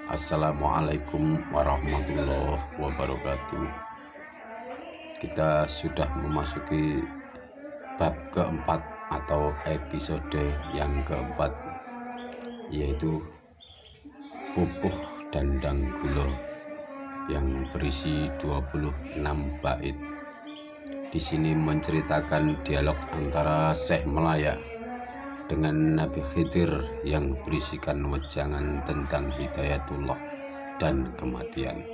Assalamualaikum warahmatullahi wabarakatuh. Kita sudah memasuki bab keempat atau episode yang keempat, yaitu pupuh dandang gula yang berisi 26 bait. Di sini menceritakan dialog antara Syekh Melaya dengan Nabi Khidir yang berisikan wejangan tentang hidayatullah dan kematian.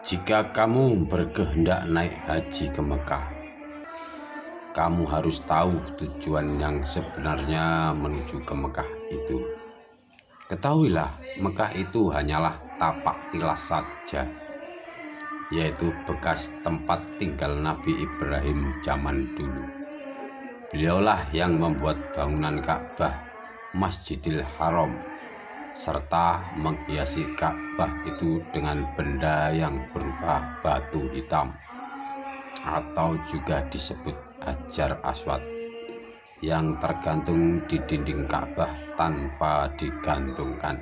Jika kamu berkehendak naik haji ke Mekah, kamu harus tahu tujuan yang sebenarnya menuju ke Mekah itu. Ketahuilah, Mekah itu hanyalah tapak tilas saja, yaitu bekas tempat tinggal Nabi Ibrahim zaman dulu. Beliaulah yang membuat bangunan Ka'bah, Masjidil Haram, serta menghiasi Ka'bah itu dengan benda yang berupa batu hitam atau juga disebut Hajar Aswad yang tergantung di dinding Ka'bah tanpa digantungkan.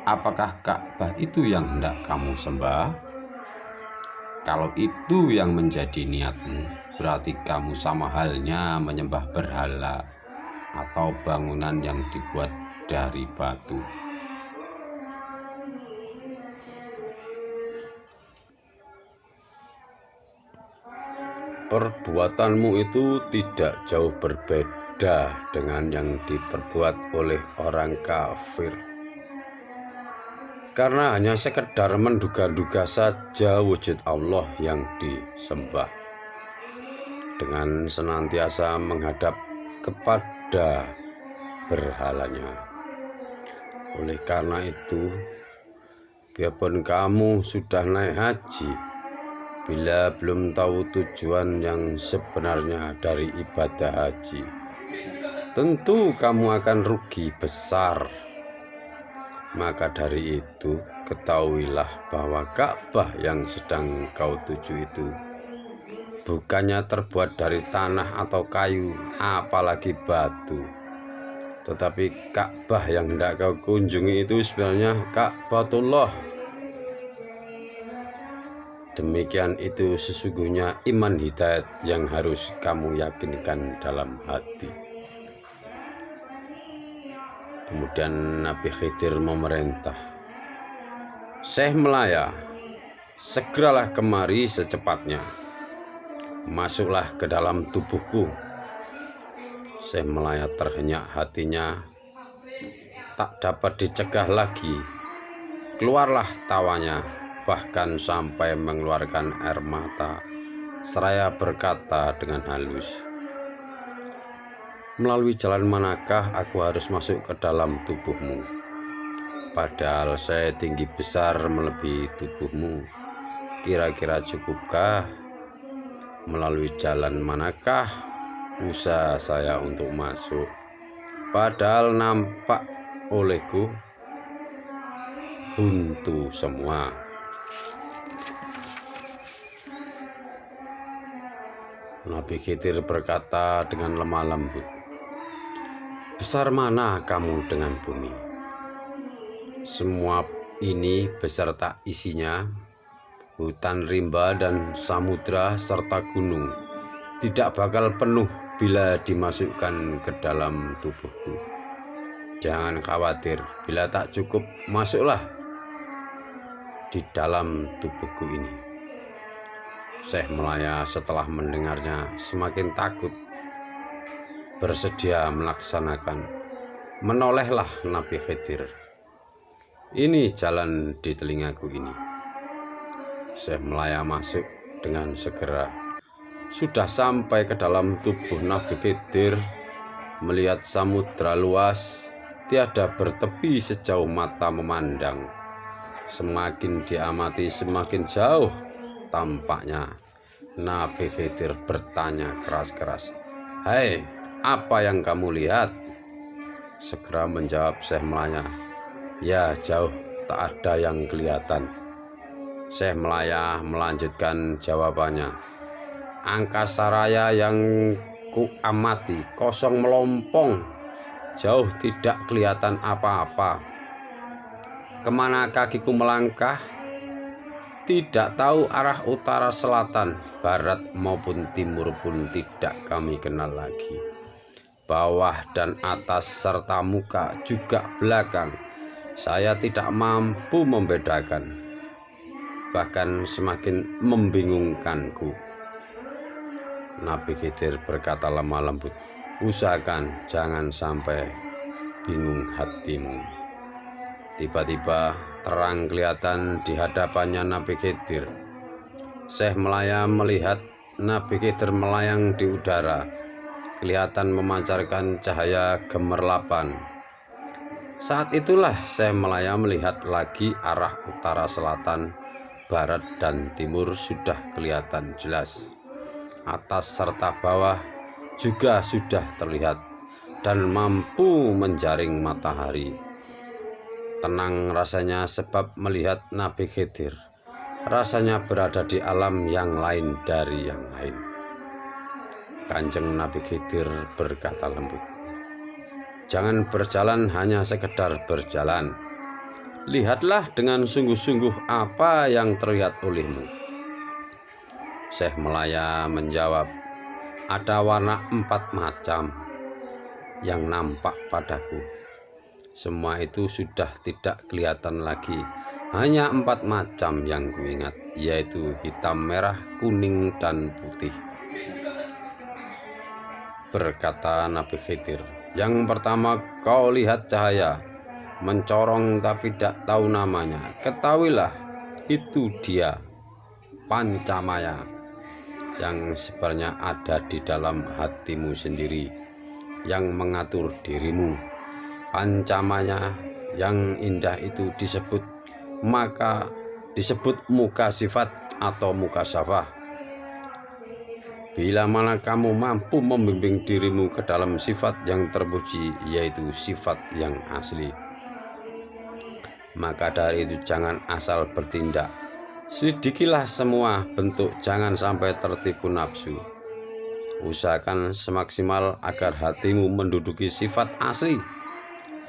Apakah Ka'bah itu yang hendak kamu sembah? Kalau itu yang menjadi niatmu, berarti kamu sama halnya menyembah berhala atau bangunan yang dibuat dari batu. Perbuatanmu itu tidak jauh berbeda dengan yang diperbuat oleh orang kafir, karena hanya sekedar menduga-duga saja wujud Allah yang disembah dengan senantiasa menghadap kepada berhalanya. Oleh karena itu, biarpun kamu sudah naik haji, bila belum tahu tujuan yang sebenarnya dari ibadah haji, tentu kamu akan rugi besar. Maka dari itu, ketahuilah bahwa Ka'bah yang sedang kau tuju itu bukannya terbuat dari tanah atau kayu, apalagi batu, tetapi Ka'bah yang hendak kau kunjungi itu sebenarnya Ka'batullah. Demikian itu sesungguhnya iman hidayat yang harus kamu yakinkan dalam hati. Kemudian Nabi Khidir memerintah, Syekh Melaya, segeralah kemari secepatnya. Masuklah ke dalam tubuhku. Syekh Melaya terhenyak hatinya, tak dapat dicegah lagi. Keluarlah tawanya, bahkan sampai mengeluarkan air mata, seraya berkata dengan halus, melalui jalan manakah aku harus masuk ke dalam tubuhmu? Padahal saya tinggi besar melebihi tubuhmu. Kira-kira cukupkah? Melalui jalan manakah usaha saya untuk masuk? Padahal nampak olehku buntu semua. Nabi Khidir berkata dengan lemah lembut, besar mana kamu dengan bumi? Semua ini beserta isinya, hutan rimba dan samudra serta gunung, tidak bakal penuh bila dimasukkan ke dalam tubuhku. Jangan khawatir, bila tak cukup, masuklah di dalam tubuhku ini. Syekh Melaya setelah mendengarnya semakin takut, bersedia melaksanakan. Menolehlah Nabi Khidir, ini jalan di telingaku ini. Syekh Melaya masuk dengan segera. Sudah sampai ke dalam tubuh Nabi Khidir, melihat samudra luas, tiada bertepi sejauh mata memandang. Semakin diamati semakin jauh tampaknya. Nabi Khidir bertanya keras-keras, hai, apa yang kamu lihat? Segera menjawab Syekh Melaya, ya jauh, tak ada yang kelihatan. Syekh Melaya melanjutkan jawabannya, angkasa raya yang ku amati, kosong melompong, jauh tidak kelihatan apa-apa. Kemana kakiku melangkah? Tidak tahu arah utara, selatan, barat maupun timur pun tidak kami kenal lagi. Bawah dan atas serta muka juga belakang, saya tidak mampu membedakan. Bahkan semakin membingungkanku. Nabi Khidir berkata lemah lembut, usahakan jangan sampai bingung hatimu. Tiba-tiba terang kelihatan di hadapannya Nabi Khidir. Syekh Melaya melihat Nabi Khidir melayang di udara, kelihatan memancarkan cahaya gemerlapan. Saat itulah Syekh Melaya melihat lagi arah utara, selatan, barat, dan timur sudah kelihatan jelas. Atas serta bawah juga sudah terlihat dan mampu menjaring matahari. Tenang rasanya sebab melihat Nabi Khidir, rasanya berada di alam yang lain dari yang lain. Kanjeng Nabi Khidir berkata lembut, jangan berjalan hanya sekedar berjalan. Lihatlah dengan sungguh-sungguh apa yang terlihat olehmu. Syekh Melaya menjawab, ada warna 4 macam yang nampak padaku. Semua itu sudah tidak kelihatan lagi. Hanya 4 macam yang kuingat, yaitu hitam, merah, kuning, dan putih. Berkata Nabi Khidir, yang pertama kau lihat cahaya mencorong tapi tidak tahu namanya. Ketahuilah itu dia Pancamaya yang sebenarnya ada di dalam hatimu sendiri, yang mengatur dirimu. Pancamaya yang indah itu disebut muka sifat atau muka syafah. Bila mana kamu mampu membimbing dirimu ke dalam sifat yang terpuji, yaitu sifat yang asli, maka dari itu jangan asal bertindak. Selidikilah semua bentuk, jangan sampai tertipu nafsu. Usahakan semaksimal agar hatimu menduduki sifat asli.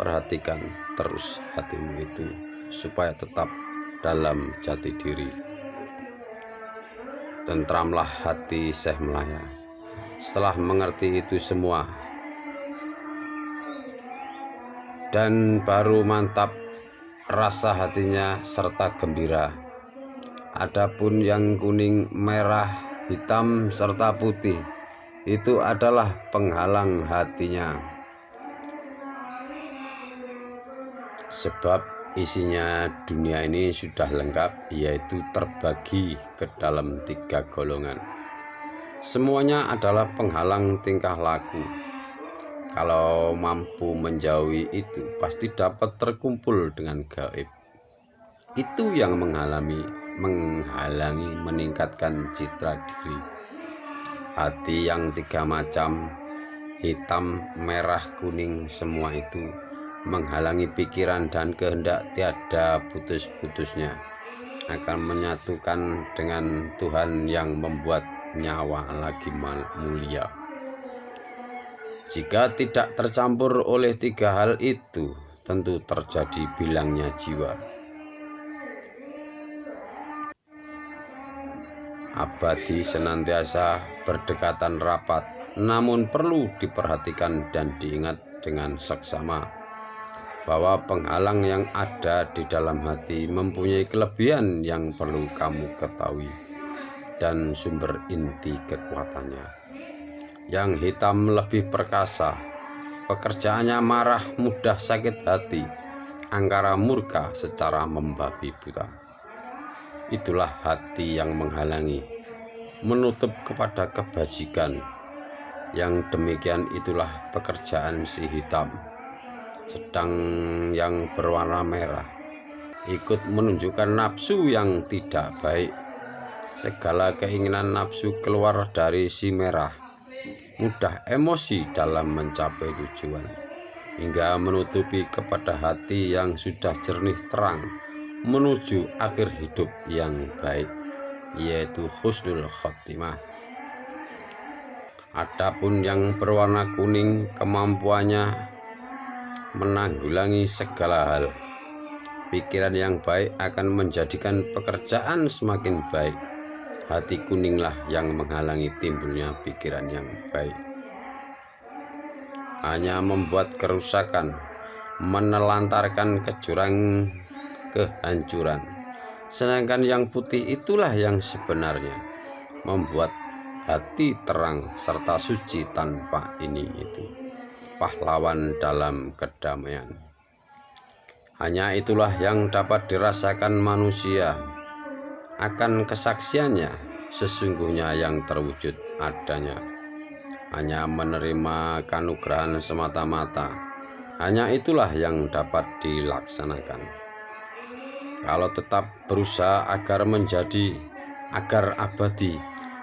Perhatikan terus hatimu itu supaya tetap dalam jati diri. Tentramlah hati Syekh Melaya setelah mengerti itu semua, dan baru mantap rasa hatinya serta gembira. Adapun yang kuning, merah, hitam, serta putih itu adalah penghalang hatinya, sebab isinya dunia ini sudah lengkap, yaitu terbagi ke dalam 3 golongan. Semuanya adalah penghalang tingkah laku. Kalau mampu menjauhi itu, pasti dapat terkumpul dengan gaib. Itu yang menghalangi meningkatkan citra diri. Hati yang 3 macam, hitam, merah, kuning, semua itu menghalangi pikiran dan kehendak tiada putus-putusnya, akan menyatukan dengan Tuhan yang membuat nyawa lagi mulia. Jika tidak tercampur oleh 3 hal itu, tentu terjadi bilangnya jiwa. Abadi senantiasa berdekatan rapat, namun perlu diperhatikan dan diingat dengan seksama bahwa penghalang yang ada di dalam hati mempunyai kelebihan yang perlu kamu ketahui dan sumber inti kekuatannya. Yang hitam lebih perkasa, pekerjaannya marah, mudah sakit hati, angkara murka secara membabi buta. Itulah hati yang menghalangi, menutup kepada kebajikan. Yang demikian itulah pekerjaan si hitam. Sedang yang berwarna merah ikut menunjukkan nafsu yang tidak baik. Segala keinginan nafsu keluar dari si merah, mudah emosi dalam mencapai tujuan, hingga menutupi kepada hati yang sudah jernih terang menuju akhir hidup yang baik, yaitu husnul khotimah. Adapun yang berwarna kuning kemampuannya menanggulangi segala hal. Pikiran yang baik akan menjadikan pekerjaan semakin baik. Hati kuninglah yang menghalangi timbulnya pikiran yang baik. Hanya membuat kerusakan, menelantarkan ke jurang kehancuran. Sedangkan yang putih itulah yang sebenarnya membuat hati terang serta suci tanpa ini itu. Pahlawan dalam kedamaian. Hanya itulah yang dapat dirasakan manusia. Akan kesaksiannya sesungguhnya yang terwujud adanya. Hanya menerima kanugrahan semata-mata. Hanya itulah yang dapat dilaksanakan. Kalau tetap berusaha agar abadi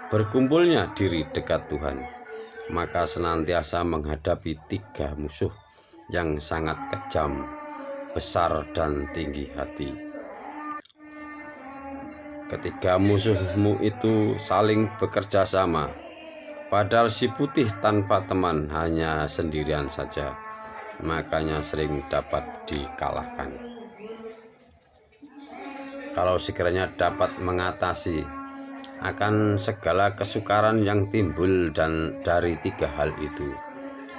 berkumpulnya diri dekat Tuhan, maka senantiasa menghadapi 3 musuh yang sangat kejam, besar dan tinggi hati. Ketika musuhmu itu saling bekerja sama, padahal si putih tanpa teman hanya sendirian saja, makanya sering dapat dikalahkan. Kalau sekiranya dapat mengatasi akan segala kesukaran yang timbul dan dari 3 hal itu,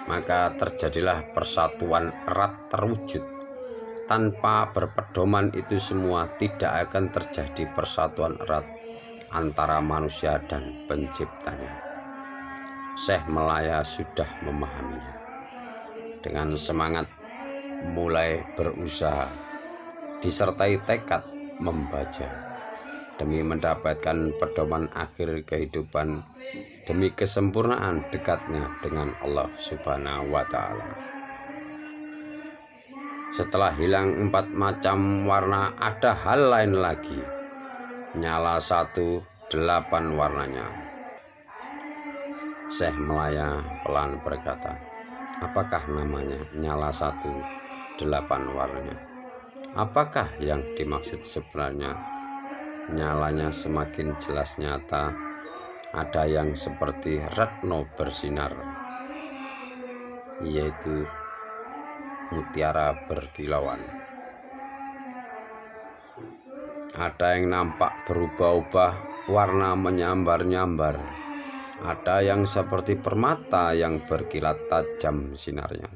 maka terjadilah persatuan erat terwujud. Tanpa berpedoman itu semua tidak akan terjadi persatuan erat antara manusia dan penciptanya. Syekh Melaya sudah memahaminya. Dengan semangat mulai berusaha disertai tekad membaca demi mendapatkan pedoman akhir kehidupan, demi kesempurnaan dekatnya dengan Allah Subhanahu wa Ta'ala. Setelah hilang 4 macam warna, ada hal lain lagi. Nyala 1, 8 warnanya. Syekh Melaya pelan berkata, apakah namanya nyala 1, 8 warnanya? Apakah yang dimaksud sebenarnya? Nyalanya semakin jelas nyata, ada yang seperti retno bersinar, yaitu mutiara berkilauan. Ada yang nampak berubah-ubah, warna menyambar-nyambar. Ada yang seperti permata yang berkilat tajam sinarnya.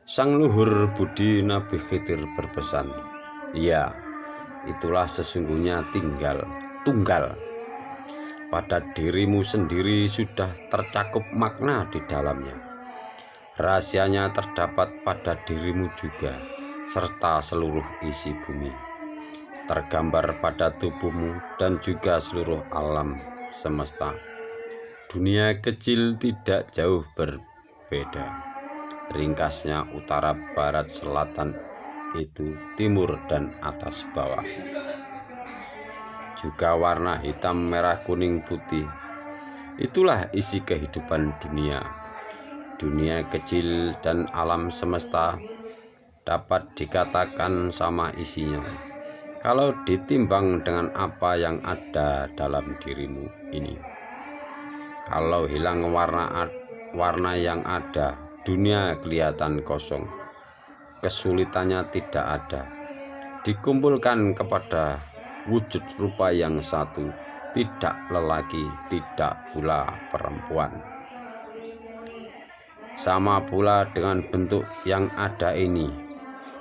Sang luhur budi Nabi Khidir berpesan, ya, itulah sesungguhnya tunggal. Pada dirimu sendiri sudah tercakup makna di dalamnya. Rahasianya terdapat pada dirimu juga, serta seluruh isi bumi. Tergambar pada tubuhmu dan juga seluruh alam semesta. Dunia kecil tidak jauh berbeda. Ringkasnya utara, barat, selatan itu timur dan atas bawah. Juga warna hitam, merah, kuning, putih. Itulah isi kehidupan dunia. Dunia kecil dan alam semesta dapat dikatakan sama isinya kalau ditimbang dengan apa yang ada dalam dirimu ini. Kalau hilang warna yang ada, dunia kelihatan kosong. Kesulitannya tidak ada. Dikumpulkan kepada wujud rupa yang satu, tidak lelaki, tidak pula perempuan. Sama pula dengan bentuk yang ada ini,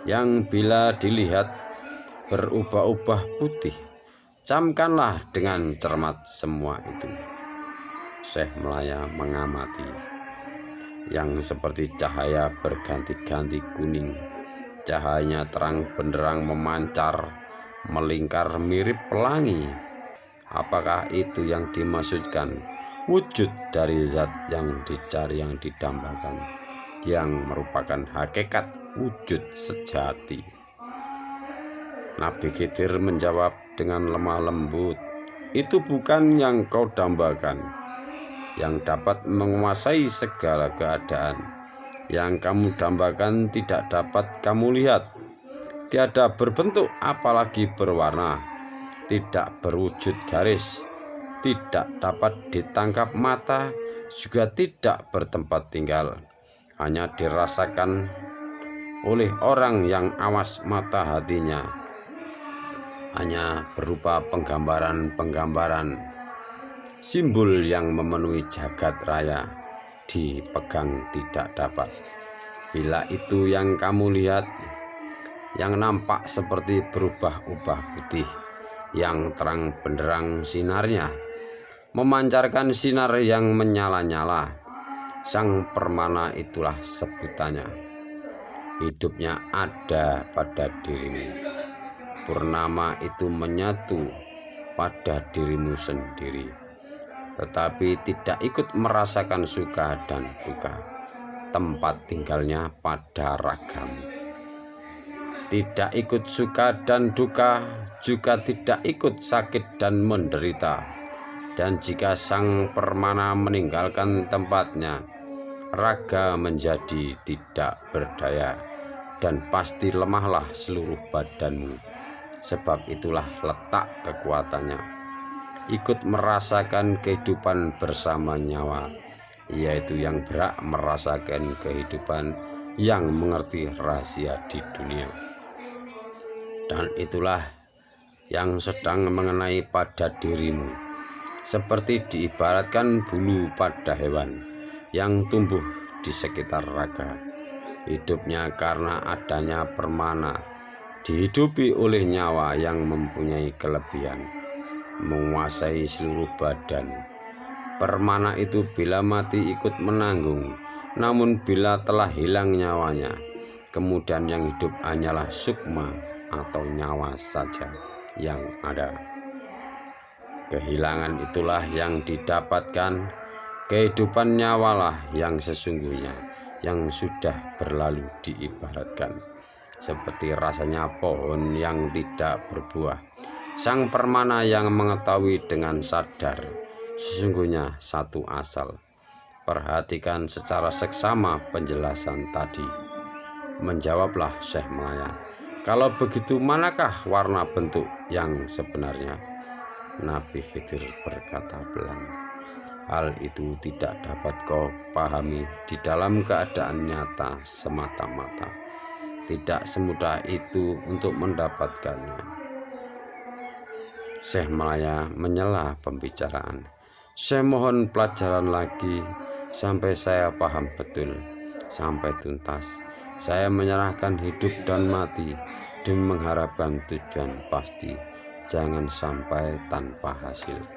yang bila dilihat berubah-ubah putih. Camkanlah dengan cermat semua itu. Syekh Melaya mengamati yang seperti cahaya berganti-ganti kuning. Cahayanya terang benderang memancar, melingkar mirip pelangi. Apakah itu yang dimaksudkan? Wujud dari zat yang dicari, yang didambakan, yang merupakan hakikat wujud sejati. Nabi Khidir menjawab dengan lemah lembut, itu bukan yang kau dambakan, yang dapat menguasai segala keadaan. Yang kamu dambakan tidak dapat kamu lihat, tiada berbentuk apalagi berwarna, tidak berwujud garis, tidak dapat ditangkap mata, juga tidak bertempat tinggal, hanya dirasakan oleh orang yang awas mata hatinya, hanya berupa penggambaran-penggambaran simbol yang memenuhi jagat raya, dipegang tidak dapat. Bila itu yang kamu lihat, yang nampak seperti berubah-ubah putih, yang terang benderang sinarnya, memancarkan sinar yang menyala-nyala, sang permana itulah sebutannya. Hidupnya ada pada dirimu. Purnama itu menyatu pada dirimu sendiri, tetapi tidak ikut merasakan suka dan duka. Tempat tinggalnya pada ragamu. Tidak ikut suka dan duka, juga tidak ikut sakit dan menderita. Dan jika sang permana meninggalkan tempatnya, raga menjadi tidak berdaya, dan pasti lemahlah seluruh badanmu. Sebab itulah letak kekuatannya. Ikut merasakan kehidupan bersama nyawa, yaitu yang berhak merasakan kehidupan, yang mengerti rahasia di dunia. Dan itulah yang sedang mengenai pada dirimu, seperti diibaratkan bulu pada hewan yang tumbuh di sekitar raga. Hidupnya karena adanya permana, dihidupi oleh nyawa yang mempunyai kelebihan, menguasai seluruh badan. Permana itu bila mati ikut menanggung, namun bila telah hilang nyawanya, kemudian yang hidup hanyalah sukma atau nyawa saja yang ada. Kehilangan itulah yang didapatkan, kehidupan nyawalah yang sesungguhnya, yang sudah berlalu diibaratkan seperti rasanya pohon yang tidak berbuah. Sang permana yang mengetahui dengan sadar sesungguhnya satu asal. Perhatikan secara seksama penjelasan tadi. Menjawablah Syekh Malaya, kalau begitu manakah warna bentuk yang sebenarnya? Nabi Khidir berkata pelan, hal itu tidak dapat kau pahami di dalam keadaan nyata semata-mata. Tidak semudah itu untuk mendapatkannya. Syekh Malaya menyela pembicaraan. Saya mohon pelajaran lagi sampai saya paham betul, sampai tuntas. Saya menyerahkan hidup dan mati demi mengharapkan tujuan pasti, jangan sampai tanpa hasil.